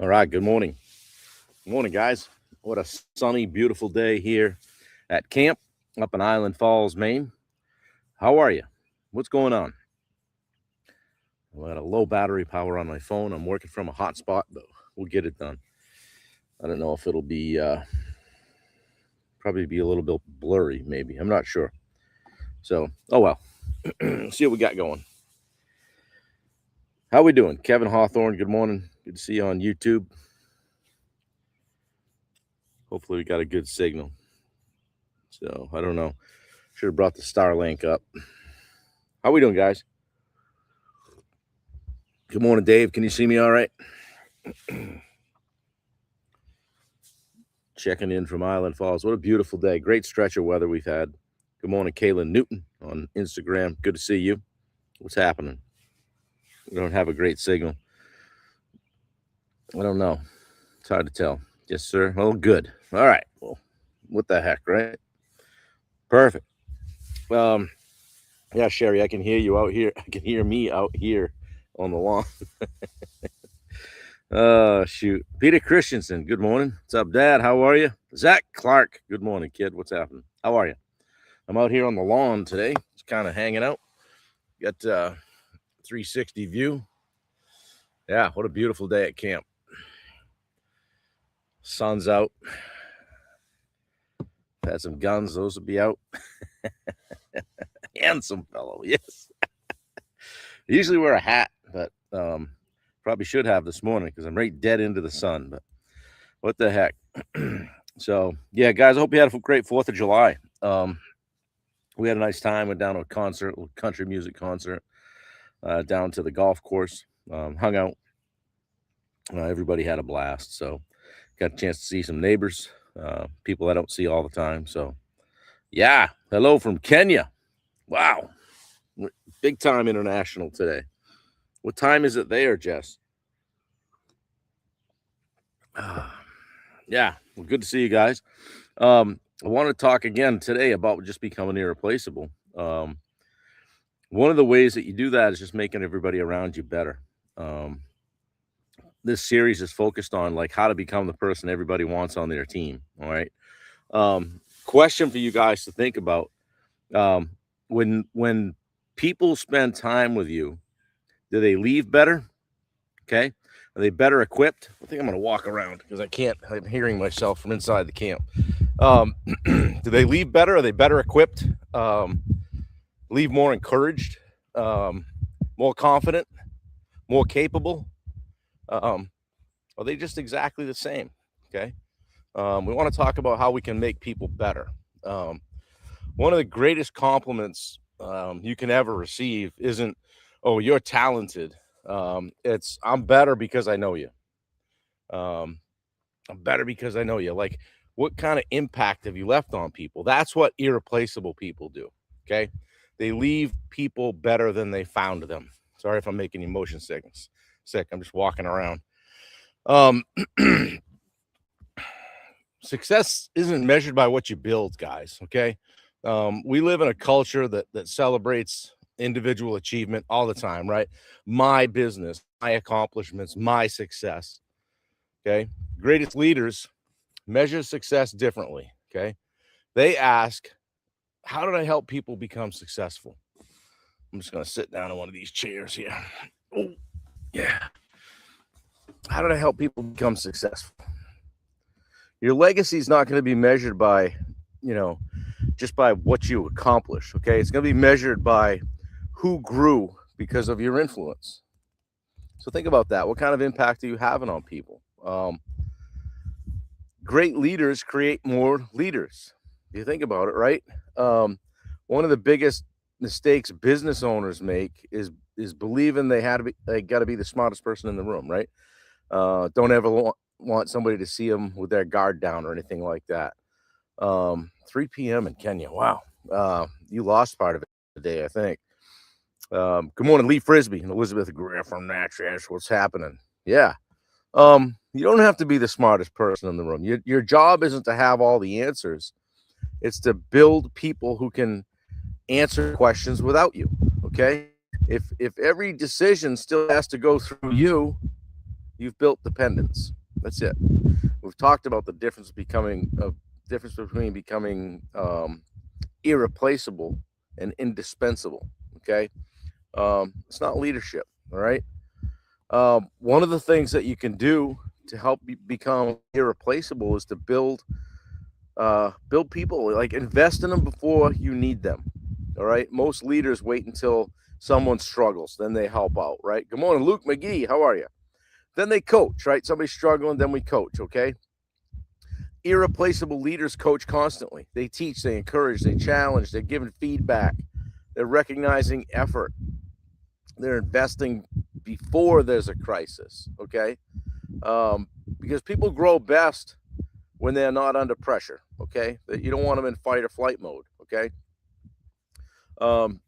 All right. Good morning. Good morning, guys. What a sunny, beautiful day here at camp up in Island Falls, Maine. How are you? What's going on? I got a low battery power on my phone. I'm working from a hotspot, but we'll get it done. I don't know if it'll be probably be a little bit blurry, maybe. I'm not sure. So, oh well. See what we got going. How we doing? Kevin Hawthorne, good morning. Good to see you on YouTube. Hopefully we got a good signal. So, I don't know. Should have brought the Starlink up. How we doing, guys? Good morning, Dave. Can you see me all right? Checking in from Island Falls. What a beautiful day. Great stretch of weather we've had. Good morning, Kaylin Newton on Instagram. Good to see you. What's happening? We don't have a great signal. I don't know. It's hard to tell. Yes, sir. Well, good. All right. Well, what the heck, right? Perfect. Yeah, Sherry, I can hear you out here. I can hear me out here on the lawn. Oh, shoot. Peter Christensen, good morning. What's up, Dad? How are you? Zach Clark, good morning, kid. What's happening? How are you? I'm out here on the lawn today. Just kind of hanging out. Got 360 view. Yeah, what a beautiful day at camp. Sun's out. Had some guns. Those will be out. Handsome fellow, yes. Usually wear a hat, but probably should have this morning because I'm right dead into the sun. But what the heck? So, yeah, guys, I hope you had a great 4th of July. We had a nice time. Went down to a concert, a country music concert, down to the golf course, hung out. Everybody had a blast. So, got a chance to see some neighbors, people I don't see all the time. So, yeah, hello from Kenya. Wow. Big time international today. What time is it there, Jess? Yeah, well, good to see you guys. I want to talk again today about just becoming irreplaceable. One of the ways that you do that is just making everybody around you better. This series is focused on like how to become the person everybody wants on their team. All right. Question for you guys to think about. When people spend time with you, do they leave better? Okay. Are they better equipped? I think I'm going to walk around because I'm hearing myself from inside the camp. Do they leave better? Are they better equipped? Leave more encouraged, more confident, more capable? Are they just exactly the same? Okay. We want to talk about how we can make people better. One of the greatest compliments you can ever receive isn't, "Oh, you're talented." It's, "I'm better because I know you." I'm better because I know you. Like, what kind of impact have you left on people? That's what irreplaceable people do. Okay. They leave people better than they found them. Sorry if I'm making you motion sick. I'm just walking around. Success isn't measured by what you build, guys. Okay. We live in a culture that celebrates individual achievement all the time, right? My business, my accomplishments, my success. Okay. Greatest leaders measure success differently. Okay. They ask, how did I help people become successful? I'm just going to sit down in one of these chairs here. Oh, yeah. How did I help people become successful? Your legacy is not going to be measured by, just by what you accomplish. Okay. It's going to be measured by who grew because of your influence. So think about that. What kind of impact are you having on people? Great leaders create more leaders. You think about it, right? One of the biggest mistakes business owners make is believing they got to be the smartest person in the room, right? Don't ever want somebody to see them with their guard down or anything like that. 3 p.m. in Kenya. Wow. You lost part of it today, I think. Good morning, Lee Frisbee and Elizabeth Greer from Natchez. What's happening? Yeah. You don't have to be the smartest person in the room. Your job isn't to have all the answers. It's to build people who can answer questions without you. Okay. If every decision still has to go through you, you've built dependence. That's it. We've talked about the difference between becoming irreplaceable and indispensable. Okay, it's not leadership. All right. One of the things that you can do to help become irreplaceable is to build people, like invest in them before you need them. All right. Most leaders wait until someone struggles, then they help out. Right. Good morning, Luke McGee. How are you? Then they coach. Right. Somebody's struggling, then we coach. Okay. Irreplaceable leaders coach constantly. They teach, they encourage, they challenge, they're giving feedback, they're recognizing effort, they're investing before there's a crisis. Okay. Um, because people grow best when they're not under pressure. Okay. You don't want them in fight or flight mode. Okay. Um,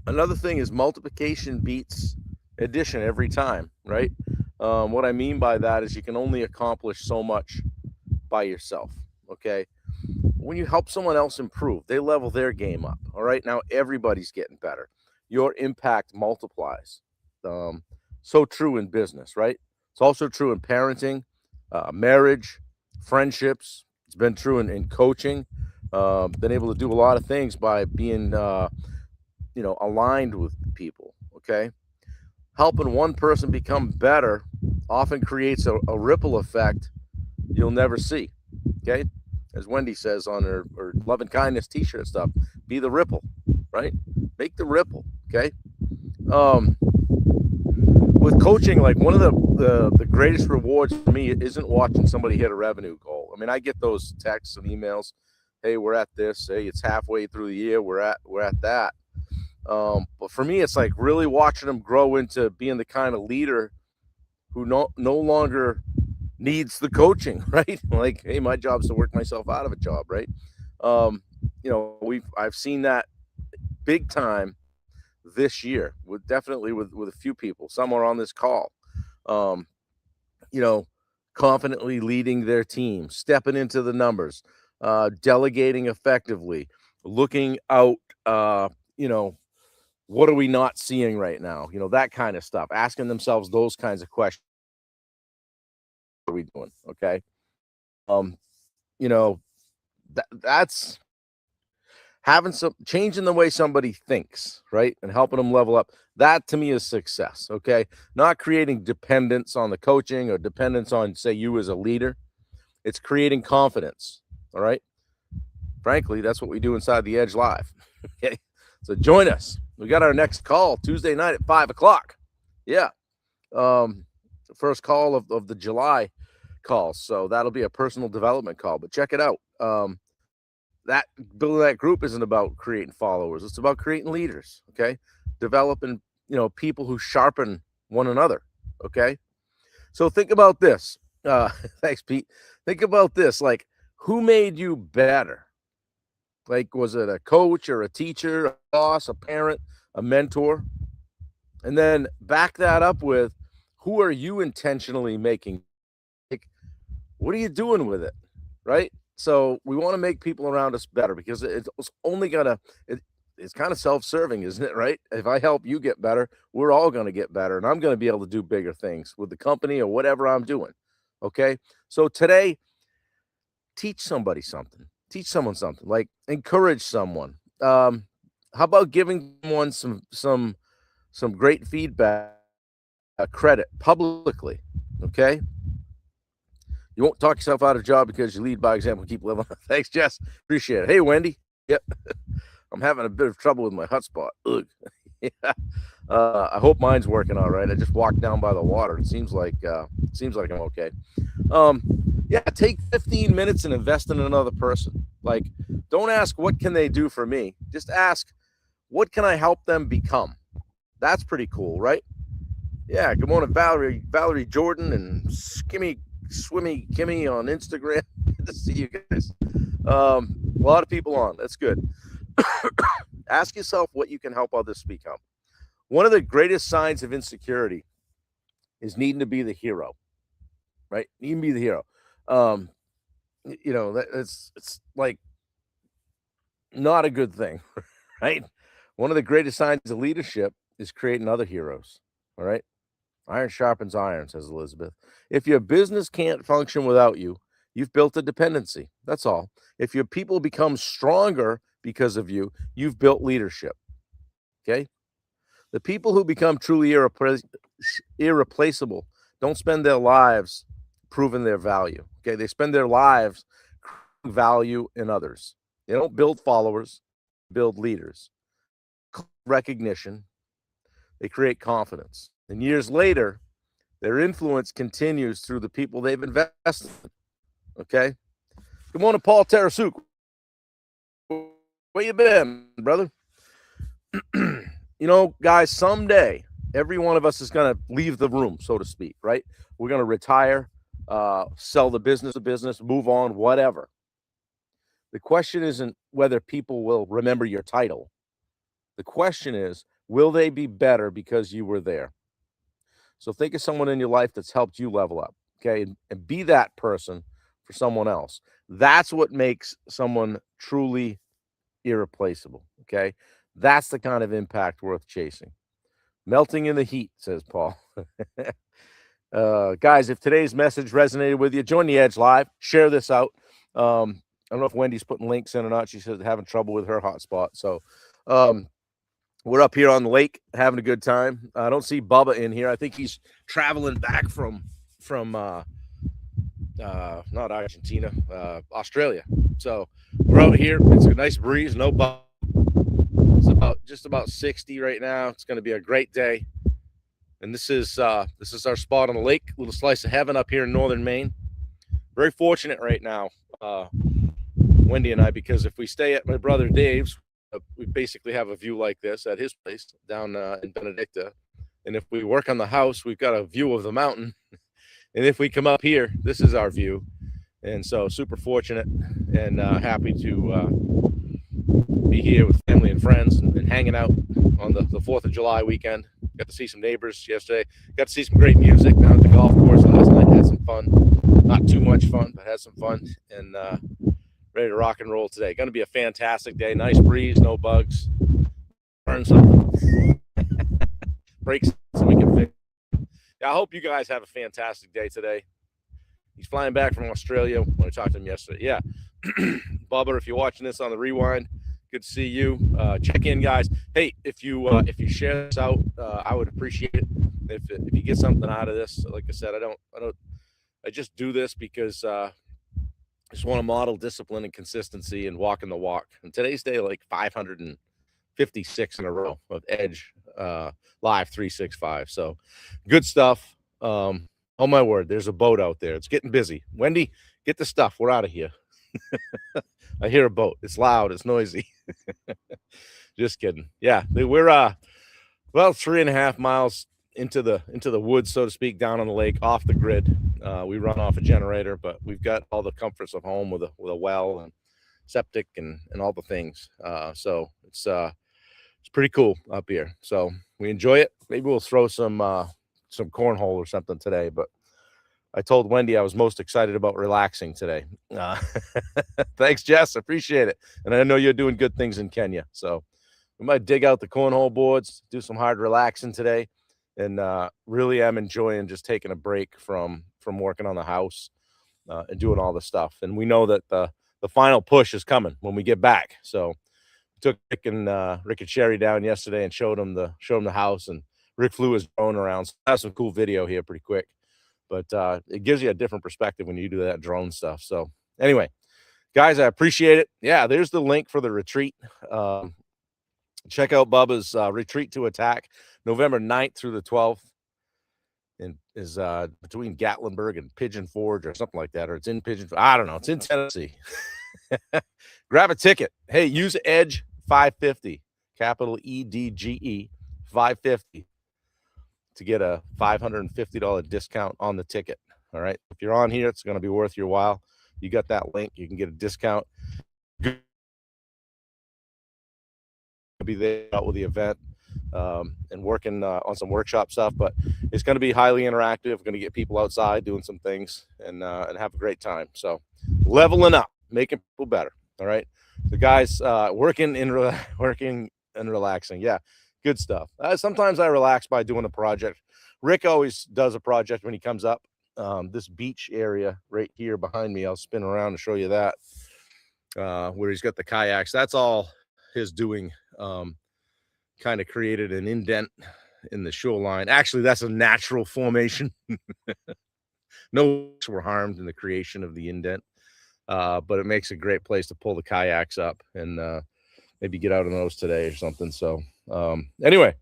Another thing is multiplication beats addition every time, right? What I mean by that is you can only accomplish so much by yourself. Okay. When you help someone else improve, they level their game up. All right. Now everybody's getting better. Your impact multiplies. Um, so true in business, right? It's also true in parenting, marriage, friendships. It's been true in coaching. Been able to do a lot of things by being, aligned with people. Okay. Helping one person become better often creates a ripple effect you'll never see. Okay. As Wendy says on her love and kindness t-shirt stuff, be the ripple, right? Make the ripple. Okay. With coaching, like one of the greatest rewards for me isn't watching somebody hit a revenue goal. I mean, I get those texts and emails. Hey, we're at this. Hey, it's halfway through the year. We're at that. But for me, it's like really watching them grow into being the kind of leader who no longer needs the coaching, right? Like, hey, my job's to work myself out of a job, right? I've seen that big time this year with definitely with a few people. Some are on this call. Um, you know, confidently leading their team, stepping into the numbers, delegating effectively, looking out. You know, what are we not seeing right now? That kind of stuff. Asking themselves those kinds of questions. What are we doing? Okay. Um, you know, that's having some changing the way somebody thinks, right? And helping them level up. That to me is success. Okay. Not creating dependence on the coaching or dependence on, say, you as a leader. It's creating confidence. All right. Frankly, that's what we do inside the Edge Live. Okay. So join us. We got our next call Tuesday night at 5 o'clock. Yeah. The first call of the July call. So that'll be a personal development call, but check it out. That building that group isn't about creating followers. It's about creating leaders. Okay. Developing, people who sharpen one another. Okay. So think about this. Thanks, Pete. Think about this. Like, who made you better? Like, was it a coach or a teacher, a boss, a parent, a mentor? And then back that up with, who are you intentionally making? Like, what are you doing with it? Right. So we want to make people around us better because it's only it's kind of self-serving, isn't it? Right. If I help you get better, we're all going to get better, and I'm going to be able to do bigger things with the company or whatever I'm doing. Okay. So today, teach somebody something, teach someone something, like encourage someone. How about giving someone some great feedback, credit publicly? Okay. You won't talk yourself out of a job because you lead by example. Keep living. Thanks, Jess. Appreciate it. Hey, Wendy. Yep. I'm having a bit of trouble with my hotspot. Ugh. Yeah. I hope mine's working all right. I just walked down by the water. It seems like I'm okay. Um, yeah, take 15 minutes and invest in another person. Like, don't ask what can they do for me. Just ask, what can I help them become? That's pretty cool, right? Yeah. Good morning, Valerie Jordan and Swimmy Kimmy on Instagram. Good to see you guys. A lot of people on. That's good. Ask yourself what you can help others become. One of the greatest signs of insecurity is needing to be the hero, right? Needing to be the hero. Um, it's like not a good thing, right? One of the greatest signs of leadership is creating other heroes. All right. Iron sharpens iron, says Elizabeth. If your business can't function without you, you've built a dependency. That's all. If your people become stronger because of you, you've built leadership. Okay? The people who become truly irreplaceable don't spend their lives proving their value. Okay? They spend their lives creating value in others. They don't build followers, build leaders. Recognition, they create confidence. And years later, their influence continues through the people they've invested in. Okay? Good morning, Paul Tarasuk. Where you been, brother? You know, guys, someday every one of us is going to leave the room, so to speak, right? We're going to retire, sell the business, move on, whatever. The question isn't whether people will remember your title. The question is, will they be better because you were there? So think of someone in your life that's helped you level up, okay? And be that person for someone else. That's what makes someone truly irreplaceable, okay? That's the kind of impact worth chasing. Melting in the heat, says Paul. Guys, if today's message resonated with you, join the Edge Live. Share this out. I don't know if Wendy's putting links in or not. She says having trouble with her hotspot. So we're up here on the lake having a good time. I don't see Bubba in here. I think he's traveling back from not Argentina, Australia. So we're out here. It's a nice breeze, no bug. It's just about 60 right now. It's going to be a great day. And this is our spot on the lake, little slice of heaven up here in northern Maine. Very fortunate right now, Wendy and I, because if we stay at my brother Dave's, we basically have a view like this at his place down in Benedicta. And if we work on the house, we've got a view of the mountain. And if we come up here, this is our view. And so super fortunate and happy to be here with family and friends and hanging out on the 4th of July weekend. Got to see some neighbors yesterday. Got to see some great music down at the golf course last night. Had some fun. Not too much fun, but had some fun. And ready to rock and roll today. Going to be a fantastic day. Nice breeze, no bugs. Burn something. Breaks so we can fix. Yeah, I hope you guys have a fantastic day today. He's flying back from Australia when I talked to him yesterday. Yeah. Bubba, if you're watching this on the rewind, good to see you. Check in, guys. Hey, if you share this out, I would appreciate it. If you get something out of this, like I said, I just do this because I just want to model discipline and consistency and walking the walk. And today's day, like 556 in a row of Edge Live 365. So good stuff. Oh my word, there's a boat out there. It's getting busy. Wendy, get the stuff. We're out of here. I hear a boat. It's loud. It's noisy. Just kidding. Yeah, we're well 3.5 miles into the woods, so to speak, down on the lake, off the grid. We run off a generator, but we've got all the comforts of home with a well and septic and all the things. So it's pretty cool up here. So we enjoy it. Maybe we'll throw some cornhole or something today, but I told Wendy I was most excited about relaxing today. Thanks, Jess. Appreciate it. And I know you're doing good things in Kenya. So we might dig out the cornhole boards, do some hard relaxing today. And really am enjoying just taking a break from working on the house and doing all the stuff. And we know that the final push is coming when we get back. So took Rick and Sherry down yesterday and showed them the house, and Rick flew his drone around. So I have some cool video here pretty quick. But it gives you a different perspective when you do that drone stuff. So anyway, guys, I appreciate it. Yeah, there's the link for the retreat. Check out Bubba's Retreat to Attack, November 9th through the 12th. And is between Gatlinburg and Pigeon Forge or something like that. Or it's in Pigeon. I don't know. It's in Tennessee. Grab a ticket. Hey, use Edge 550, capital EDGE 550. To get a $550 discount on the ticket. All right. If you're on here, it's going to be worth your while. You got that link. You can get a discount. Be there out with the event and working on some workshop stuff, but it's going to be highly interactive. We're going to get people outside doing some things and have a great time. So leveling up, making people better. All right. The guys working and relaxing. Yeah. Good stuff. Sometimes I relax by doing a project Rick always does a project when he comes up. This beach area right here behind me, I'll spin around and show you that, where he's got the kayaks. That's all his doing. Kind of created an indent in the shoreline. Actually, that's a natural formation. No were harmed in the creation of the indent, but it makes a great place to pull the kayaks up and maybe get out on those today or something. So anyway,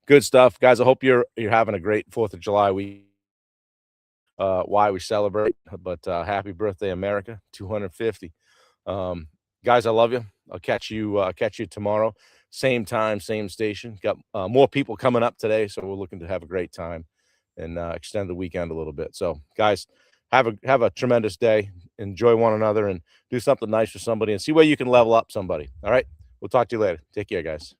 good stuff, guys. I hope you're having a great 4th of July week. Why we celebrate, but happy birthday, America, 250. Guys, I love you. I'll catch you tomorrow, same time, same station. Got more people coming up today, so we're looking to have a great time and extend the weekend a little bit. So, guys, have a tremendous day. Enjoy one another and do something nice for somebody and see where you can level up somebody. All right, we'll talk to you later. Take care, guys.